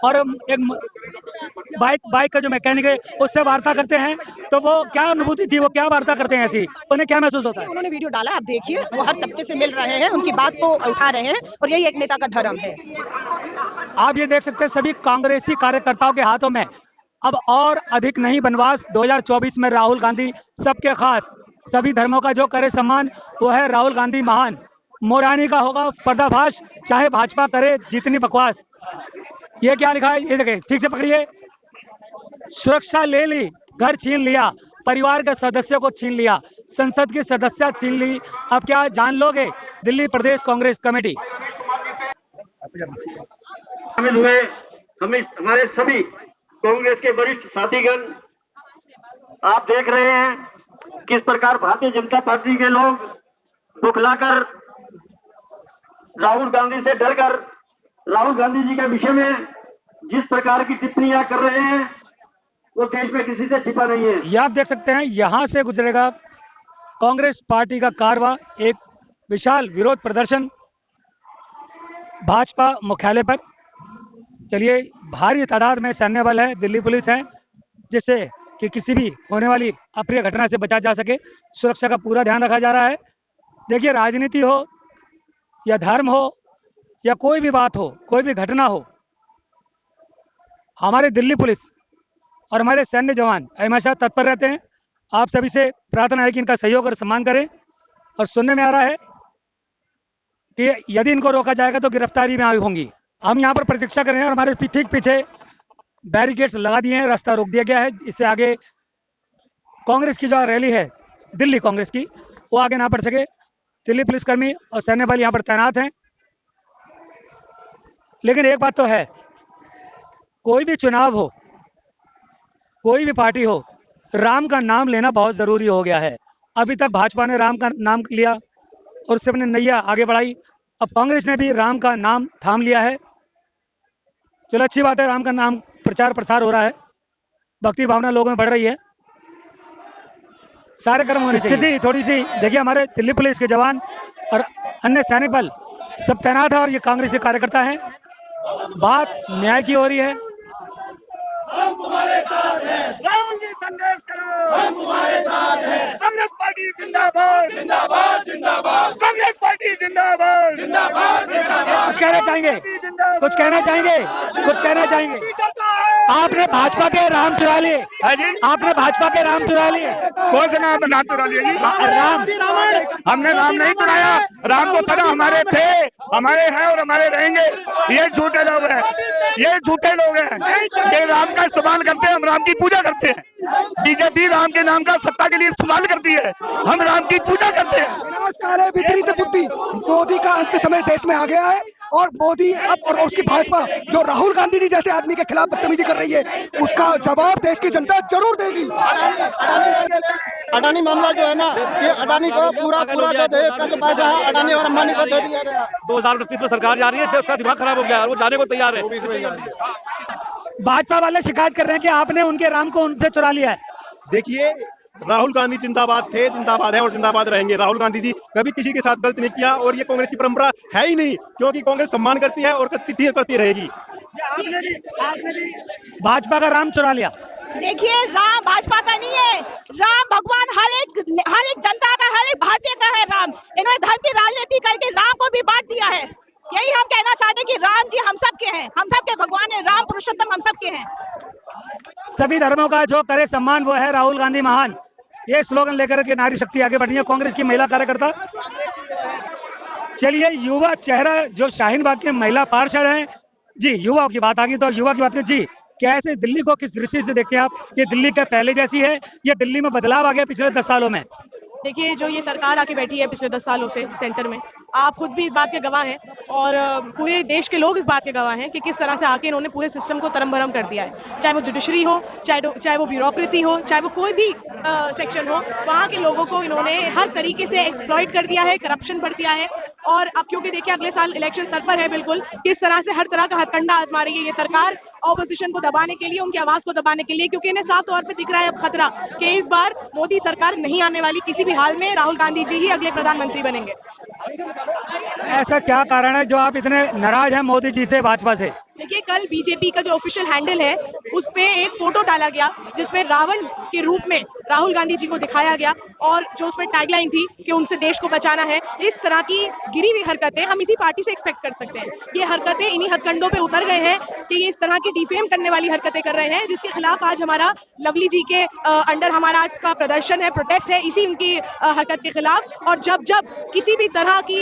और एक बाइक का जो मैकेनिक है उससे वार्ता करते हैं, तो वो क्या अनुभूति थी, वो क्या वार्ता करते हैं, ऐसी उन्हें क्या महसूस होता है? उन्होंने वीडियो डाला, आप देखिए, वो हर तबके से मिल रहे हैं, उनकी बात को उठा रहे हैं, और यही एक नेता का धर्म है। आप ये देख सकते हैं सभी कांग्रेसी कार्यकर्ताओं के हाथों में अब और अधिक नहीं वनवास। 2024 में राहुल गांधी सबके खास, सभी धर्मों का जो करे सम्मान, वो है राहुल गांधी महान। मोरानी का होगा पर्दाफाश, चाहे भाजपा करे जितनी बकवास। ये क्या लिखा है, ये देखिए, ठीक से पकड़िए। सुरक्षा ले ली, घर छीन लिया, परिवार के सदस्यों को छीन लिया, संसद की सदस्य छीन ली, अब क्या जान लोगे? दिल्ली प्रदेश कांग्रेस कमेटी। शामिल हुए हमारे सभी कांग्रेस के वरिष्ठ साथीगण, आप देख रहे हैं किस प्रकार भारतीय जनता पार्टी के लोग बुखलाकर, राहुल गांधी से डरकर, राहुल गांधी जी के विषय में जिस प्रकार की टिप्पणियां कर रहे हैं, वो देश में किसी से छिपा नहीं है। ये आप देख सकते हैं, यहां से गुजरेगा कांग्रेस पार्टी का कारवां, एक विशाल विरोध प्रदर्शन भाजपा मुख्यालय पर। चलिए, भारी तादाद में सैन्य बल है, दिल्ली पुलिस है, जिससे कि किसी भी होने वाली अप्रिय घटना से बचा जा सके, सुरक्षा का पूरा ध्यान रखा जा रहा है। देखिए, राजनीति हो या धर्म हो या कोई भी बात हो, कोई भी घटना हो, हमारे दिल्ली पुलिस और हमारे सैन्य जवान हमेशा तत्पर रहते हैं। आप सभी से प्रार्थना है कि इनका सहयोग और सम्मान करें। और सुनने में आ रहा है कि यदि इनको रोका जाएगा तो गिरफ्तारी में आई होंगी। हम यहाँ पर प्रतीक्षा कर रहे हैं और हमारे ठीक पीछे बैरिकेड्स लगा दिए हैं, रास्ता रोक दिया गया है। इससे आगे कांग्रेस की जो रैली है, दिल्ली कांग्रेस की, वो आगे ना बढ़ सके। दिल्ली पुलिसकर्मी और सैन्य बल यहाँ पर तैनात हैं। लेकिन एक बात तो है, कोई भी चुनाव हो, कोई भी पार्टी हो, राम का नाम लेना बहुत जरूरी हो गया है। अभी तक भाजपा ने राम का नाम लिया और उससे अपने नैया आगे बढ़ाई। अब कांग्रेस ने भी राम का नाम थाम लिया है। चलो, अच्छी बात है, राम का नाम प्रचार प्रसार हो रहा है, भक्ति भावना लोगों में बढ़ रही है, सारे कर्म होने चाहिए। स्थिति थोड़ी सी देखिए, हमारे दिल्ली पुलिस के जवान और अन्य सैनिक बल सब तैनात है और ये कांग्रेसी कार्यकर्ता हैं। बात न्याय की हो रही है। हम तुम्हारे साथ हैं, राहुल जी संदेश करो, हम तुम्हारे साथ हैं। कांग्रेस पार्टी जिंदाबाद, जिंदाबाद, जिंदाबाद, कांग्रेस पार्टी जिंदाबाद, जिंदाबाद, जिंदाबाद। कुछ कहना चाहेंगे, कुछ कहना चाहेंगे, कुछ कहना चाहेंगे? आपने भाजपा के राम चुरा लिए, आपने भाजपा के राम चुरा लिए। कौन से नाम चुरा लिए जी? राम, हमने राम नहीं चुराया। राम तो सदा हमारे थे, हमारे हैं और हमारे रहेंगे। ये झूठे लोग हैं, ये झूठे लोग हैं, ये राम का इस्तेमाल करते हैं, हम राम की पूजा करते हैं। बीजेपी राम के नाम का सत्ता के लिए इस्तेमाल करती है, हम राम की पूजा करते हैं। विनाश काले विपरीत बुद्धि, मोदी का अंत समय देश में आ गया है और मोदी अब और उसकी भाजपा जो राहुल गांधी जी जैसे आदमी के खिलाफ बदतमीजी कर रही है, उसका जवाब देश की जनता जरूर देगी। अडानी मामला जो है ना, ये अडानी को पूरा जो देश का जो पैसा है अडानी और अंबानी को दे दिया गया। 2029 में सरकार जा रही है, इससे उसका दिमाग खराब हो गया है, वो जाने को तैयार है। भाजपा वाले शिकायत कर रहे हैं कि आपने उनके राम को उनसे चुरा लिया है। देखिए, राहुल गांधी जिंदाबाद थे, जिंदाबाद है और जिंदाबाद रहेंगे। राहुल गांधी जी कभी किसी के साथ गलत नहीं किया और ये कांग्रेस की परंपरा है ही नहीं, क्योंकि कांग्रेस सम्मान करती है और करती रहेगी। आपने भी भाजपा का राम चुरा लिया। देखिए, राम भाजपा का नहीं है, राम भगवान हर एक जनता का, हर एक भारतीय का है राम। इन्होंने धर्म की राजनीति करके राम को भी बांट दिया है। यही हम कहना चाहते हैं कि राम जी हम सब के हैं, हम सब के भगवान है, राम पुरुषोत्तम हम सब के हैं। सभी धर्मों का जो करे सम्मान वो है राहुल गांधी महान, ये स्लोगन लेकर के नारी शक्ति आगे बढ़ी है, कांग्रेस की महिला कार्यकर्ता। चलिए, युवा चेहरा जो शाहीन बाग के महिला पार्षद हैं जी, युवाओं की बात आ गई तो युवा की बात करें जी। कैसे दिल्ली को किस दृष्टि से देखते हैं आप? ये दिल्ली का पहले जैसी है या दिल्ली में बदलाव आ गया पिछले 10 सालों में? देखिए, जो ये सरकार आके बैठी है पिछले 10 सालों से सेंटर में, आप खुद भी इस बात के गवाह हैं और पूरे देश के लोग इस बात के गवाह हैं कि किस तरह से आके इन्होंने पूरे सिस्टम को तरम भरम कर दिया है। चाहे वो जुडिशरी हो, चाहे वो ब्यूरोक्रेसी हो, चाहे वो कोई भी सेक्शन हो, वहाँ के लोगों को इन्होंने हर तरीके से एक्सप्लॉइट कर दिया है, करप्शन बढ़ दिया है। और अब क्योंकि देखिए अगले साल इलेक्शन सर पर है, बिल्कुल किस तरह से हर तरह का हथकंडा आजमा रही है ये सरकार ऑपोजिशन को दबाने के लिए, उनकी आवाज को दबाने के लिए, क्योंकि इन्हें साफ तौर पे दिख रहा है अब खतरा कि इस बार मोदी सरकार नहीं आने वाली, किसी भी हाल में राहुल गांधी जी ही अगले प्रधानमंत्री बनेंगे। ऐसा क्या कारण है जो आप इतने नाराज हैं मोदी जी से, भाजपा से? देखिए, कल बीजेपी का जो ऑफिशियल हैंडल है उस पे एक फोटो डाला गया जिसमें रावण के रूप में राहुल गांधी जी को दिखाया गया और जो उसमें टैगलाइन थी कि उनसे देश को बचाना है। इस तरह की गिरी हुई हरकतें हम इसी पार्टी से एक्सपेक्ट कर सकते हैं। ये हरकतें इन्हीं हथकंडों पे उतर गए हैं कि ये इस तरह की डिफेम करने वाली हरकतें कर रहे हैं, जिसके खिलाफ आज हमारा लवली जी के अंडर हमारा आज का प्रदर्शन है, प्रोटेस्ट है इसी उनकी हरकत के खिलाफ। और जब किसी भी तरह की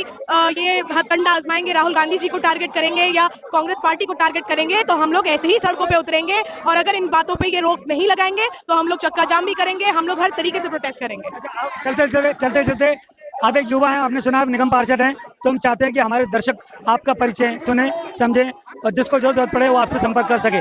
ये हथकंडा आजमाएंगे, राहुल गांधी जी को टारगेट करेंगे या कांग्रेस पार्टी को टारगेट करेंगे, तो हम लोग ऐसे ही सड़कों पे उतरेंगे और अगर इन बातों पे ये रोक नहीं लगाएंगे तो हम लोग चक्का जाम भी करेंगे, हम लोग हर तरीके से प्रोटेस्ट करेंगे। चलते आप एक युवा हैं, आपने सुना आप निगम पार्षद हैं, तो हम चाहते हैं कि हमारे दर्शक आपका परिचय सुने, समझें और जिसको जो जरूरत पड़े वो आपसे संपर्क कर सके।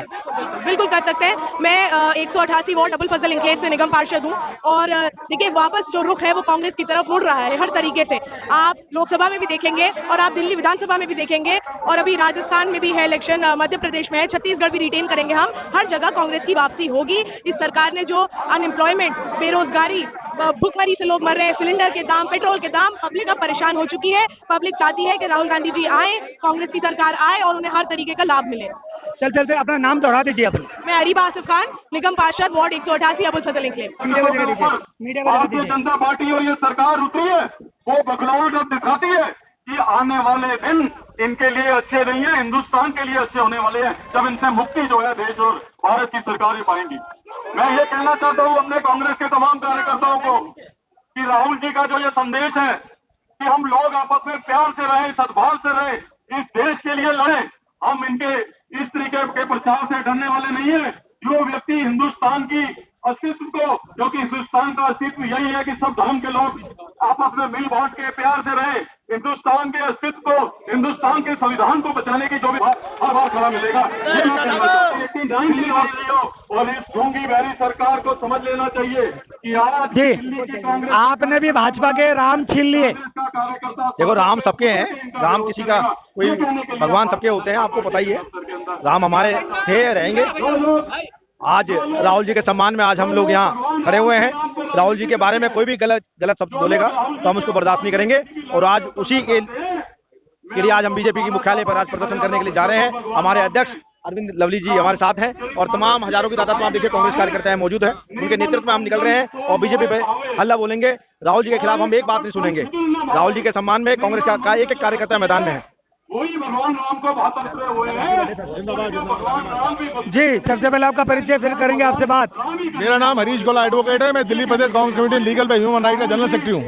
बिल्कुल कर सकते हैं। मैं 188 वार्ड अबुल फजल एन्क्लेव से निगम पार्षद हूँ और देखिए वापस जो रुख है वो कांग्रेस की तरफ मुड़ रहा है हर तरीके से। आप लोकसभा में भी देखेंगे और आप दिल्ली विधानसभा में भी देखेंगे और अभी राजस्थान में भी है इलेक्शन, मध्य प्रदेश में है, छत्तीसगढ़ भी रिटेन करेंगे हम। हर जगह कांग्रेस की वापसी होगी। इस सरकार ने जो अनएम्प्लॉयमेंट, बेरोजगारी, भुखमरी से लोग मर रहे हैं, सिलेंडर के दाम, पेट्रोल के दाम, पब्लिक अब परेशान हो चुकी है। पब्लिक चाहती है कि राहुल गांधी जी आए, कांग्रेस की सरकार आए और उन्हें हर तरीके का लाभ मिले। चलते अपना नाम दोहरा दीजिए अपन। मैं अरीबा आसिफ खान, निगम पार्षद, वार्ड 188 अबुल फजल एन्क्लेव। भारतीय जनता पार्टी और ये सरकार उतरी है, वो बखलाहट अब दिखाती है कि आने वाले दिन इनके लिए अच्छे नहीं है, हिंदुस्तान के लिए अच्छे होने वाले हैं जब इनसे मुक्ति जो है देश और भारत की सरकार पाएंगी। मैं ये कहना चाहता हूँ अपने कांग्रेस के तमाम कार्यकर्ताओं को कि राहुल जी का जो ये संदेश है कि हम लोग आपस में प्यार से रहें, सद्भाव से रहें, इस देश के लिए लड़ें, हम इनके इस तरीके के प्रचार से डरने वाले नहीं है। जो व्यक्ति हिंदुस्तान की अस्तित्व को, क्योंकि हिंदुस्तान का अस्तित्व यही है कि सब धर्म के लोग आपस में मिल बांट के प्यार से रहे, हिंदुस्तान के अस्तित्व को, हिंदुस्तान के संविधान को बचाने की जो भी हर बार खड़ा मिलेगा। और इस ढोंगी बहरी सरकार को समझ लेना चाहिए कि आज जी आपने भी भाजपा के राम छीन लिए। देखो, राम सबके हैं, राम किसी का कोई भगवान सबके होते हैं, आपको पता ही है। राम हमारे थे, रहेंगे। आज राहुल जी के सम्मान में आज हम लोग यहाँ खड़े हुए हैं। राहुल जी के बारे में कोई भी गलत शब्द बोलेगा तो हम उसको बर्दाश्त नहीं करेंगे और आज उसी के लिए आज हम बीजेपी की मुख्यालय पर आज प्रदर्शन करने के लिए जा रहे हैं। हमारे अध्यक्ष अरविंद लवली जी हमारे साथ हैं और तमाम हजारों की तादाद में आप देखिए कांग्रेस कार्यकर्ता मौजूद हैं। उनके नेतृत्व में हम निकल रहे हैं और बीजेपी पे हल्ला बोलेंगे। राहुल जी के खिलाफ हम एक बात नहीं सुनेंगे। राहुल जी के सम्मान में कांग्रेस का एक एक कार्यकर्ता मैदान में है। वही भगवान राम को भाषण हुए हैं। जी, सबसे पहले आपका परिचय, फिर करेंगे आपसे बात। मेरा नाम हरीश गोला एडवोकेट है। मैं दिल्ली प्रदेश कांग्रेस कमेटी लीगल पे ह्यूमन राइट का जनरल सेक्रेटरी हूँ।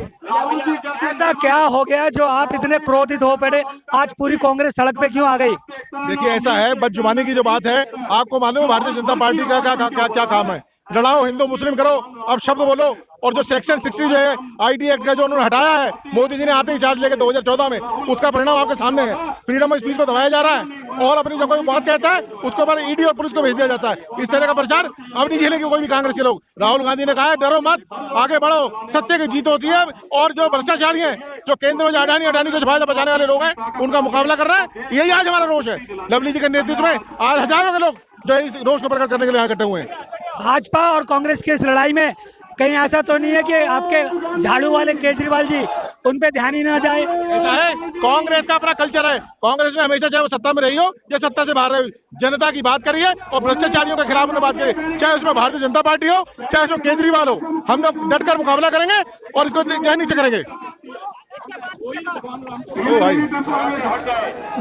ऐसा क्या हो गया जो आप इतने क्रोधित हो पड़े? आज पूरी कांग्रेस सड़क पे क्यों आ गई? देखिए, ऐसा है, बदजुबानी की जो बात है, आपको मालूम है भारतीय जनता पार्टी का क्या काम है। लड़ाओ, हिंदू मुस्लिम करो, अब शब्द बोलो। और जो सेक्शन 60 जो है आईटी एक्ट का जो उन्होंने हटाया है मोदी जी ने आते ही चार्ज लेके 2014 में, उसका परिणाम आपके सामने है। फ्रीडम ऑफ स्पीच को दबाया जा रहा है और अपनी जब कोई बात कहता है उसको पर ईडी और पुलिस को भेज दिया जाता है। इस तरह का प्रचार अब नहीं झेलेंगे कोई भी कांग्रेस के लोग। राहुल गांधी ने कहा है डरो मत, आगे बढ़ो, सत्य की जीत होती है। और जो भ्रष्टाचारी हैं, जो केंद्र में जो अडानी को छुपा बचाने वाले लोग हैं, उनका मुकाबला कर रहा है। यही आज हमारा रोष है। लवली जी के नेतृत्व में आज हजारों के लोग जो इस रोष को प्रकट करने के लिए इकट्ठे हुए हैं। भाजपा और कांग्रेस की इस लड़ाई में कहीं ऐसा तो नहीं है कि आपके झाड़ू वाले केजरीवाल जी उन पे ध्यान ही ना जाए? ऐसा है, कांग्रेस का अपना कल्चर है। कांग्रेस ने हमेशा, चाहे वो सत्ता में रही हो या सत्ता से बाहर रही, जनता की बात करी है और भ्रष्टाचारियों के खिलाफ उन्होंने बात करी। चाहे उसमें भारतीय जनता पार्टी हो, चाहे उसमें केजरीवाल हो, हम लोग डटकर मुकाबला करेंगे और इसको नीचे करेंगे।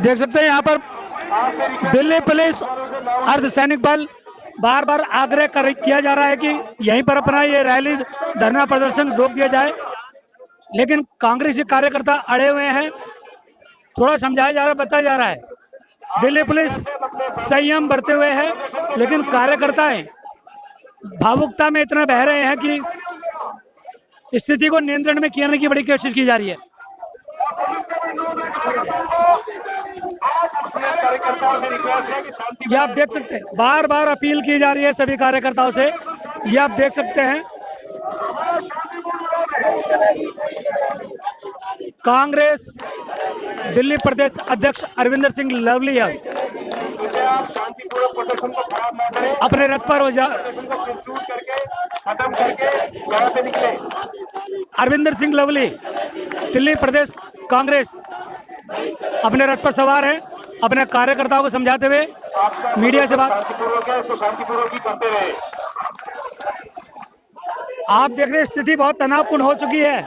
देख सकते हैं यहाँ पर दिल्ली पुलिस अर्धसैनिक बल बार बार आग्रह किया जा रहा है कि यहीं पर अपना ये रैली धरना प्रदर्शन रोक दिया जाए, लेकिन कांग्रेसी कार्यकर्ता अड़े हुए हैं। थोड़ा समझाया जा रहा है, बताया जा रहा है। दिल्ली पुलिस संयम बरते हुए है, लेकिन कार्यकर्ताएं भावुकता में इतना बह रहे हैं कि स्थिति को नियंत्रण में करने की बड़ी कोशिश की जा रही है। ये आप देख सकते हैं, बार बार अपील की जा रही है सभी कार्यकर्ताओं से। ये आप देख सकते हैं, कांग्रेस दिल्ली प्रदेश अध्यक्ष अरविंदर सिंह लवलिया अपने रथ पर अरविंदर सिंह लवली दिल्ली प्रदेश कांग्रेस अपने रथ पर सवार है, अपने कार्यकर्ताओं को समझाते हुए मीडिया से बात। आप देख रहे हैं स्थिति बहुत तनावपूर्ण हो चुकी है।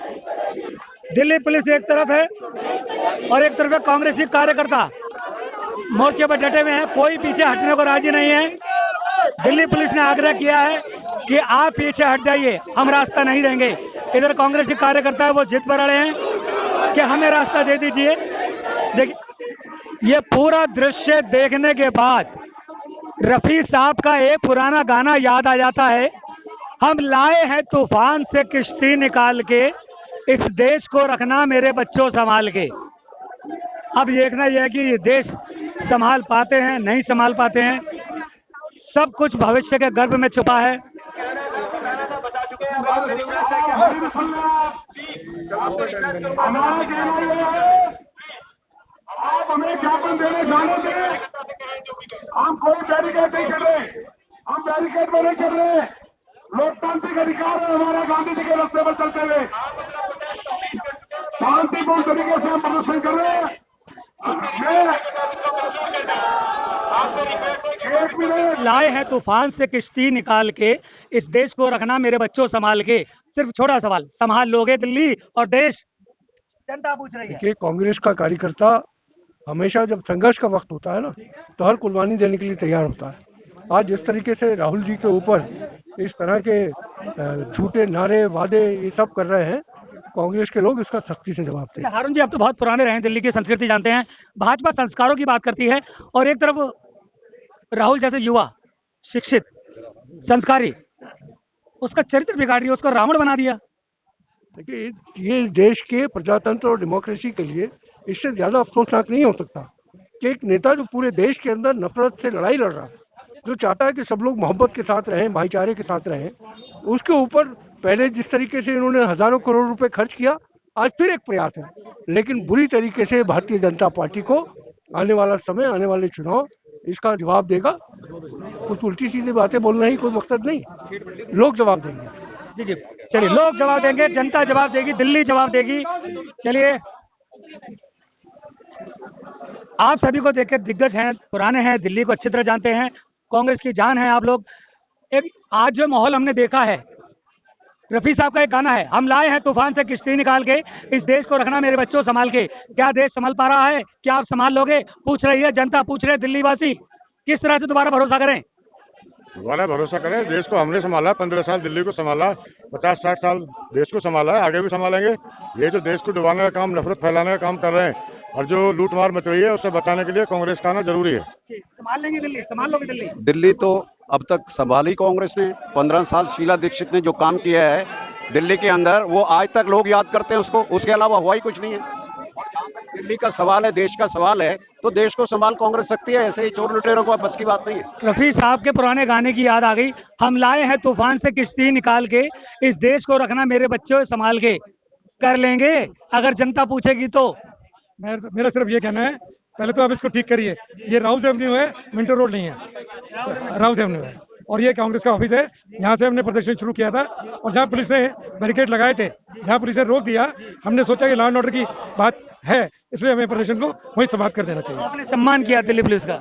दिल्ली पुलिस एक तरफ है और एक तरफ है कांग्रेसी कार्यकर्ता मोर्चे पर डटे हुए हैं, कोई पीछे हटने को राजी नहीं है। दिल्ली पुलिस ने आग्रह किया है कि आप पीछे हट जाइए, हम रास्ता नहीं देंगे। इधर कांग्रेसी कार्यकर्ता है वो जिद पर अड़े हैं कि हमें रास्ता दे दीजिए। देखिए, ये पूरा दृश्य देखने के बाद रफी साहब का एक पुराना गाना याद आ जाता है, हम लाए हैं तूफान से किश्ती निकाल के, इस देश को रखना मेरे बच्चों संभाल के। अब देखना यह है कि ये देश संभाल पाते हैं, नहीं संभाल पाते हैं। सब कुछ भविष्य के गर्भ में छुपा है। आप हमें ज्ञापन देने जाने दें, हम कोई बैरिकेड नहीं कर रहे, हम बैरिकेड में नहीं कर रहे। लोकतांत्रिक अधिकार है हमारा गांधी जी के रास्ते पर चलते हुए शांतिपूर्ण तरीके से हम प्रदर्शन कर रहे हैं। लाए हैं तूफान से किश्ती निकाल के, इस देश को रखना मेरे बच्चों संभाल के। सिर्फ छोटा सवाल, संभाल लोगे दिल्ली और देश? जनता पूछ रही है। देखिए, कांग्रेस का कार्यकर्ता हमेशा जब संघर्ष का वक्त होता है ना, तो हर कुर्बानी देने के लिए तैयार होता है। आज जिस तरीके से राहुल जी के ऊपर इस तरह के झूठे नारे वादे ये सब कर रहे हैं, कांग्रेस के लोग इसका सख्ती से जवाब दें। हारून जी, आप तो बहुत पुराने रहे हैं, दिल्ली की संस्कृति जानते हैं। भाजपा संस्कारों की बात करती है और एक तरफ राहुल जैसे युवा, शिक्षित, संस्कारी, उसका चरित्र बिगाड़ दिया, उसको रावण बना दिया। देखिए, ये देश के प्रजातंत्र और डेमोक्रेसी के लिए इससे ज्यादा अफसोसनाक नहीं हो सकता कि एक नेता जो पूरे देश के अंदर नफरत से लड़ाई लड़ रहा है, जो चाहता है कि सब लोग मोहब्बत के साथ रहें, भाईचारे के साथ रहें, उसके ऊपर पहले जिस तरीके से इन्होंने हजारों करोड़ रुपए खर्च किया, आज फिर एक प्रयास है, लेकिन बुरी तरीके से भारतीय जनता पार्टी को आने वाला समय, आने वाले चुनाव इसका जवाब देगा। कुछ उल्टी सीधी बातें बोलना ही कोई मकसद नहीं, लोग जवाब देंगे। जी जी, चलिए, लोग जवाब देंगे, जनता जवाब देगी, दिल्ली जवाब देगी। चलिए, आप सभी को देखकर दिग्गज हैं, पुराने हैं, दिल्ली को अच्छी तरह जानते हैं, कांग्रेस की जान है आप लोग। एक आज जो माहौल हमने देखा है, रफी साहब का एक गाना है, हम लाए हैं तूफान से किश्ती निकाल के, इस देश को रखना मेरे बच्चों संभाल के। क्या देश संभाल पा रहा है? क्या आप संभाल लोगे? पूछ रही है जनता, पूछ रहे दिल्ली वासी। किस तरह से दोबारा भरोसा करें? दोबारा भरोसा करें। देश को हमने संभाला, 15 साल दिल्ली को संभाला, 50-60 साल देश को संभाला है, आगे भी संभालेंगे। ये जो देश को डुबाने का काम, नफरत फैलाने का काम कर रहे हैं और जो लूटमार मच रही है, उससे बचाने के लिए कांग्रेस का आना जरूरी है। संभाल लेंगे दिल्ली, संभाल लोगे दिल्ली? दिल्ली तो अब तक संभाली कांग्रेस ने। 15 साल शीला दीक्षित ने जो काम किया है दिल्ली के अंदर, वो आज तक लोग याद करते हैं उसको, उसके अलावा हुआ ही कुछ नहीं है। और जहां तक दिल्ली का सवाल है, देश का सवाल है, तो देश को संभाल कांग्रेस सकती है, ऐसे ही चोर लुटेरों को बस की बात नहीं है। रफी साहब के पुराने गाने की याद आ गई, हम लाए हैं तूफान से किश्ती निकाल के, इस देश को रखना मेरे बच्चों संभाल के, कर लेंगे अगर जनता पूछेगी तो। मेरा सिर्फ ये कहना है, पहले तो आप इसको ठीक करिए, ये राउत एवेन्यू है, मिंटो रोड नहीं है, राउत एवेन्यू है, और ये कांग्रेस का ऑफिस है। यहाँ से हमने प्रदर्शन शुरू किया था, और जहाँ पुलिस ने बैरिकेड लगाए थे, जहाँ पुलिस ने रोक दिया, हमने सोचा कि लॉ एंड ऑर्डर की बात है, इसलिए हमें प्रदर्शन को वहीं समाप्त कर देना चाहिए। आपने सम्मान किया दिल्ली पुलिस का,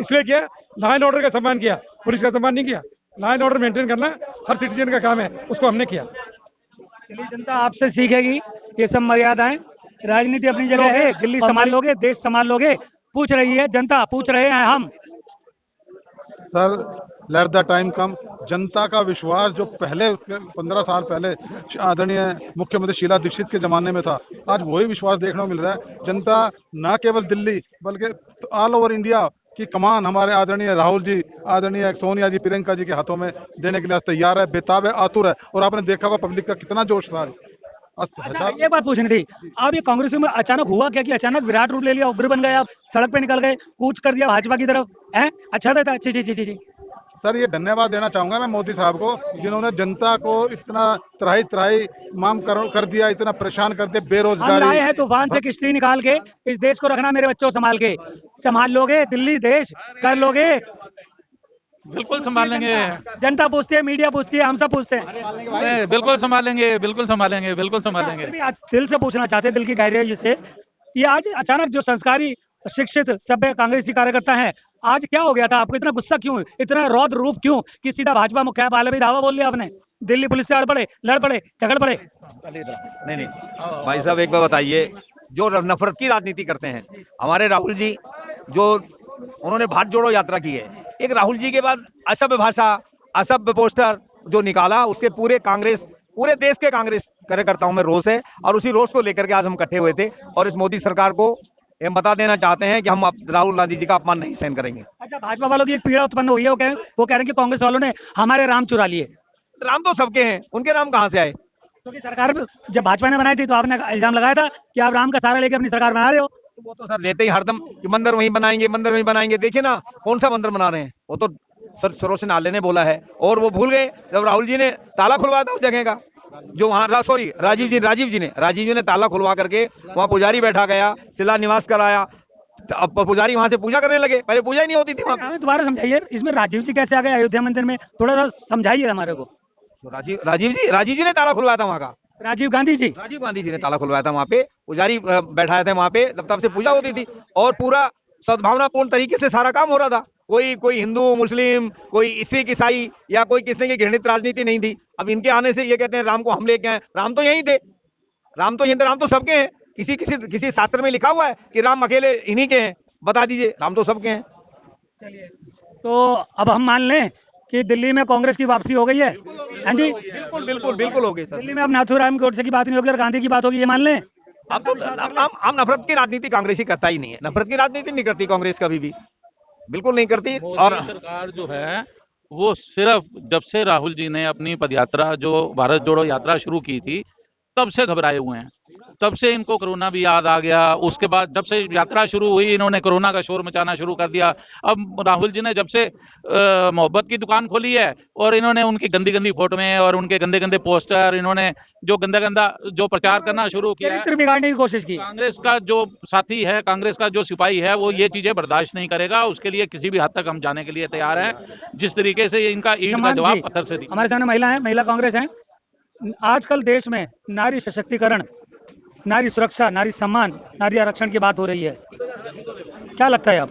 इसलिए किया, लॉ एंड ऑर्डर का सम्मान किया, पुलिस का सम्मान नहीं किया। लॉ एंड ऑर्डर मेंटेन करना हर सिटीजन का काम है, उसको हमने किया। चलिए, जनता आपसे सीखेगी ये सब मर्यादाएं। राजनीति अपनी जगह है, दिल्ली संभाल लोगे, देश संभाल लोगे, पूछ रही है जनता, पूछ रहे हैं हम। सर, लेट द टाइम कम। जनता का विश्वास जो पहले 15 साल पहले आदरणीय मुख्यमंत्री शीला दीक्षित के जमाने में था, आज वही विश्वास देखने को मिल रहा है। जनता न केवल दिल्ली बल्कि ऑल ओवर इंडिया की कमान हमारे आदरणीय राहुल जी, आदरणीय सोनिया जी, प्रियंका जी के हाथों में देने के लिए तैयार है, बेताब है, आतुर है। और आपने देखा होगा पब्लिक का कितना जोश था। अच्छा, ये बात पूछनी थी, अब ये कांग्रेस में अचानक हुआ क्या कि अचानक विराट रूप ले लिया, उग्र बन गए, आप सड़क पे निकल गए, कूच कर दिया भाजपा की तरफ है? अच्छा था, जी जी जी जी जी। सर, ये धन्यवाद देना चाहूंगा मैं मोदी साहब को, जिन्होंने जनता को इतना त्राही त्राही माम कर दिया, इतना परेशान कर दिया, बेरोजगारी। हम लाए हैं तूफान से किश्ती निकाल के, इस देश को रखना मेरे बच्चों संभाल के, संभाल लोगे दिल्ली देश, कर लोगे? बिल्कुल संभालेंगे। जनता पूछती है, मीडिया पूछती है, हम सब पूछते हैं। बिल्कुल संभालेंगे, बिल्कुल संभालेंगे, बिल्कुल संभालेंगे। आज दिल से पूछना चाहते हैं, दिल की गहराई से, ये आज अचानक जो संस्कारी शिक्षित सभ्य कांग्रेसी कार्यकर्ता हैं, आज क्या हो गया था आपको? इतना गुस्सा क्यों, इतना रौद्र रूप क्यों कि सीधा भाजपा मुख्यालय वाले भी दावा बोल दिया आपने, दिल्ली पुलिस से लड़ पड़े, झगड़ पड़े? नहीं भाई साहब, एक बार बताइए, जो नफरत की राजनीति करते हैं हमारे राहुल जी, जो उन्होंने भारत जोड़ो यात्रा की है, एक राहुल जी के बाद असभ्य भाषा, असभ्य पोस्टर जो निकाला, उससे पूरे देश के कांग्रेस कार्यकर्ताओं में रोष है, और उसी रोष को लेकर के आज हम इकट्ठे हुए थे, और इस मोदी सरकार को हम बता देना चाहते हैं कि हम राहुल गांधी जी का अपमान नहीं सहन करेंगे। अच्छा, भाजपा वालों की एक पीड़ा उत्पन्न हुई है, वो कह रहे हैं कि कांग्रेस वालों ने हमारे राम चुरा लिए। राम तो सबके हैं, उनके राम कहाँ से आए? क्योंकि सरकार जब भाजपा ने बनाई थी तो आपने इल्जाम लगाया था कि आप राम का सहारा लेके अपनी सरकार बना रहे हो। वो तो सर लेते ही हरदम कि मंदिर वहीं बनाएंगे, मंदिर वहीं बनाएंगे। देखिए ना, कौन सा मंदिर बना रहे हैं? वो तो सर सरोज नाले ने बोला है, और वो भूल गए जब राहुल जी ने ताला खुलवाया था उस जगह का, जो वहाँ सॉरी राजीव जी ने ताला खुलवा करके वहाँ पुजारी बैठा गया, शिलान्यास कराया, अब पुजारी वहाँ से पूजा करने लगे, पहले पूजा ही नहीं होती थी वहाँ। हमें दोबारा समझाइए, इसमें राजीव जी कैसे आ गए अयोध्या मंदिर में, थोड़ा सा समझाइए हमारे को। राजीव जी ने ताला खुलवाया था वहाँ का, राजीव गांधी जी ने ताला खुलवाया था वहाँ पे, पुजारी बैठाए थे वहाँ पे, तब से पूजा होती थी, और पूरा सद्भावनापूर्ण तरीके से सारा काम हो रहा था। कोई हिंदू मुस्लिम, कोई सिख ईसाई या कोई किसी की घृणित राजनीति नहीं थी। अब इनके आने से ये कहते हैं राम को हम लेके आए, राम तो यहीं थे, राम तो सबके हैं। किसी शास्त्र में लिखा हुआ है कि राम अकेले इन्हीं के हैं? बता दीजिए, राम तो सबके हैं। चलिए, तो अब हम मान लें कि दिल्ली में कांग्रेस की वापसी हो गई है? हाँ जी, बिल्कुल हो गई सर। दिल्ली में अब नाथूराम गोडसे की बात नहीं होगी और गांधी की बात होगी, ये मान लें? अब तो हम नफरत की राजनीति कांग्रेस ही करता ही नहीं है, नफरत की राजनीति नहीं करती कांग्रेस कभी भी, बिल्कुल नहीं करती। और सरकार जो है वो सिर्फ जब से राहुल जी ने अपनी पदयात्रा, जो भारत जोड़ो यात्रा शुरू की थी, तब से घबराए हुए हैं, तब से इनको कोरोना भी याद आ गया। उसके बाद जब से यात्रा शुरू हुई, इन्होंने कोरोना का शोर मचाना शुरू कर दिया। अब राहुल जी ने जब से मोहब्बत की दुकान खोली है, और इन्होंने उनकी गंदी गंदी फोटोएं और उनके गंदे गंदे पोस्टर, इन्होंने जो गंदा जो प्रचार करना शुरू किया, चरित्र बिगाड़ने की कोशिश की। कांग्रेस का जो साथी है, कांग्रेस का जो सिपाही है, वो ये चीजें बर्दाश्त नहीं करेगा। उसके लिए किसी भी हद तक हम जाने के लिए तैयार हैं। जिस तरीके से इनका ईंट का जवाब पत्थर से दिया। हमारे सामने महिला है, महिला कांग्रेस है। आजकल देश में नारी सशक्तिकरण, नारी सुरक्षा, नारी सम्मान, नारी आरक्षण की बात हो रही है, क्या लगता है आप?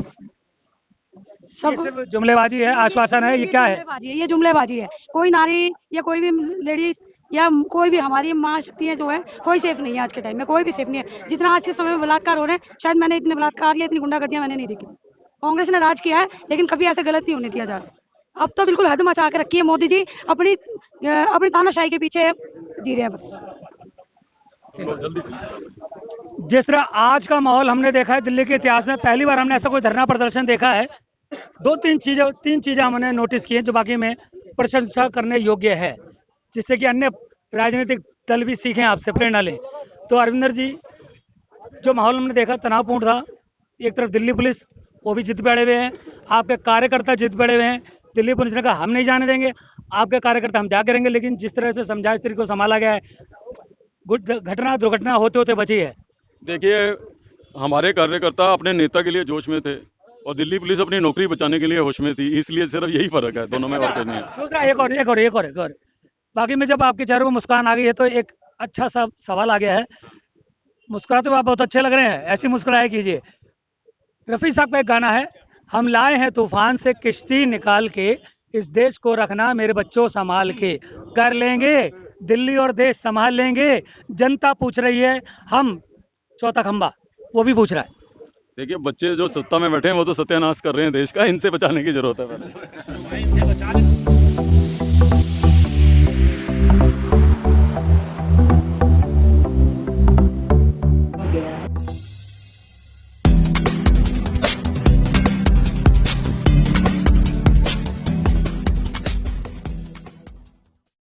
सब सिर्फ जुमलेबाजी है, आश्वासन है, ये क्या है? ये जुमलेबाजी है। कोई नारी या कोई भी लेडीज या कोई भी हमारी माँ शक्तियाँ जो है, कोई सेफ नहीं है आज के टाइम में, कोई भी सेफ नहीं है। जितना आज के समय में बलात्कार हो रहे हैं, शायद मैंने इतने बलात्कार या इतनी गुंडागर्दियां मैंने नहीं देखी। कांग्रेस ने राज किया है, लेकिन कभी ऐसा गलत नहीं होने दिया जा रहा। अब तो बिल्कुल हद मचा के रखी है मोदी जी, अपनी तानाशाही के पीछे जी रहे हैं बस। जिस तरह आज का माहौल हमने देखा है दिल्ली के इतिहास में, पहली बार हमने ऐसा कोई धरना प्रदर्शन देखा है तीन चीजें हमने नोटिस की हैं जो बाकी में प्रशंसा करने योग्य है, जिससे कि अन्य राजनीतिक दल भी सीखें, आपसे प्रेरणा लें। तो अरविंदर जी, जो माहौल हमने देखा तनावपूर्ण था, एक तरफ दिल्ली पुलिस वो भी जिद पे अड़े हुए हैं, आपके कार्यकर्ता जिद पे अड़े हुए हैं। दिल्ली पुलिस ने कहा हम नहीं जाने देंगे, आपके कार्यकर्ता हम क्या करेंगे। लेकिन जिस तरह से समझाइश तरीके को संभाला गया है, दुर्घटना होते होते बची है। देखिए, हमारे कार्यकर्ता अपने नेता के लिए जोश में थे और दिल्ली पुलिस अपनी नौकरी बचाने के लिए होश में थी, इसलिए सिर्फ यही फर्क है दोनों में। और नहीं है। दूसरा एक और बाकी में जब आपके चेहरे पर मुस्कान आ गई है तो एक अच्छा सा सवाल आ गया है। मुस्कुराते हुए आप बहुत अच्छे लग रहे हैं, ऐसी मुस्कुराए कीजिए। रफी साहब का एक गाना है, हम लाए हैं तूफान से किश्ती निकाल के, इस देश को रखना मेरे बच्चों संभाल के, कर लेंगे दिल्ली और देश संभाल लेंगे। जनता पूछ रही है, हम चौथा खंबा वो भी पूछ रहा है। देखिए, बच्चे जो सत्ता में बैठे हैं वो तो सत्यानाश कर रहे हैं देश का, इनसे बचाने की जरूरत है।